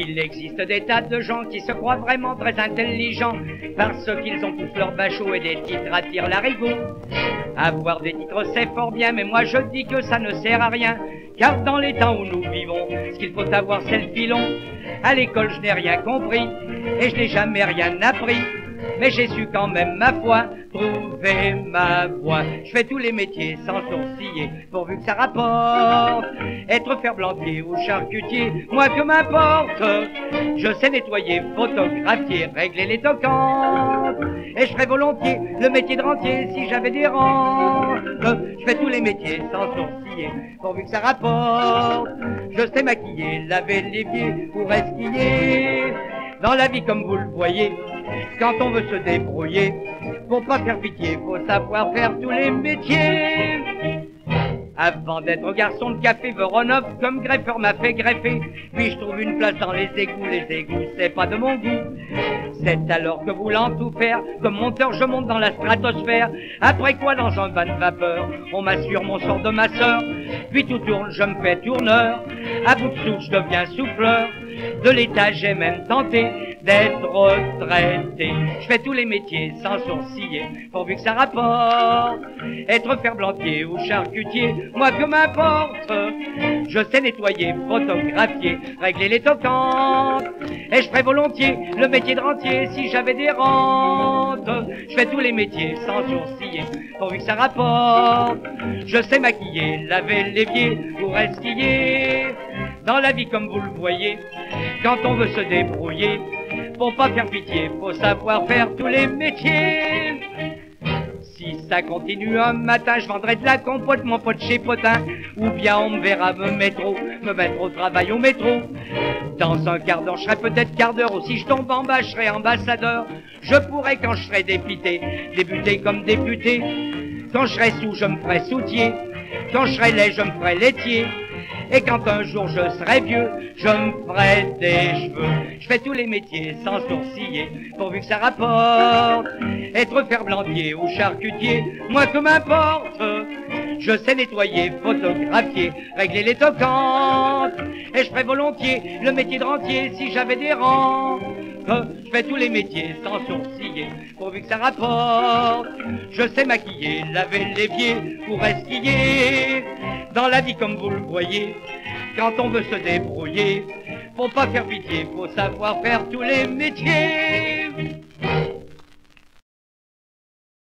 Il existe des tas de gens qui se croient vraiment très intelligents parce qu'ils ont tous leurs bachots et des titres attirent l'arigot. Avoir des titres c'est fort bien, mais moi je dis que ça ne sert à rien, car dans les temps où nous vivons, ce qu'il faut avoir c'est le filon. À l'école je n'ai rien compris et je n'ai jamais rien appris, mais j'ai su quand même, ma foi, trouver ma voie. Je fais tous les métiers sans sourciller, pourvu que ça rapporte. Être ferblantier ou charcutier, moi que m'importe. Je sais nettoyer, photographier, régler les tocantes. Et je ferais volontiers le métier de rentier si j'avais des rentes. Je fais tous les métiers sans sourciller, pourvu que ça rapporte. Je sais maquiller, laver l'évier ou esquiller. Dans la vie comme vous le voyez, quand on veut se débrouiller, faut pas faire pitié, faut savoir faire tous les métiers. Avant d'être garçon de café, Voronov comme greffeur m'a fait greffer. Puis je trouve une place dans les égouts c'est pas de mon goût. C'est alors que voulant tout faire, comme monteur je monte dans la stratosphère. Après quoi dans un van de vapeur, on m'assure mon sort de ma sœur. Puis tout tourne, je me fais tourneur, à bout de souffle je deviens souffleur. De l'état j'ai même tenté d'être retraité. Je fais tous les métiers sans sourciller, pourvu que ça rapporte. Être ferblantier ou charcutier, moi que m'importe. Je sais nettoyer, photographier, régler les tocantes. Et je ferais volontiers le métier de rentier si j'avais des rentes. Je fais tous les métiers sans sourciller, pourvu que ça rapporte. Je sais maquiller, laver l'évier ou esquiller. Dans la vie comme vous le voyez, quand on veut se débrouiller, faut pas faire pitié, faut savoir faire tous les métiers. Si ça continue un matin, je vendrai de la compote, mon pote chez Potin. Ou bien on me verra me mettre au travail au métro. Dans un quart d'heure, je serai peut-être quart d'heure, ou si je tombe en bas, je serai ambassadeur. Je pourrais, quand je serai député, débuter comme député. Quand je serai sous, je me ferai soutier. Quand je serai laid, je me ferai laitier. Et quand un jour je serai vieux, je me ferai des cheveux. Je fais tous les métiers sans sourciller, pourvu que ça rapporte. Être ferblantier ou charcutier, moi que m'importe. Je sais nettoyer, photographier, régler les tocantes. Et je ferais volontiers le métier de rentier si j'avais des rentes. Je fais tous les métiers sans sourciller, pourvu que ça rapporte. Je sais maquiller, laver l'évier ou esquiller. Dans la vie comme vous le voyez, quand on veut se débrouiller, faut pas faire pitié, faut savoir faire tous les métiers.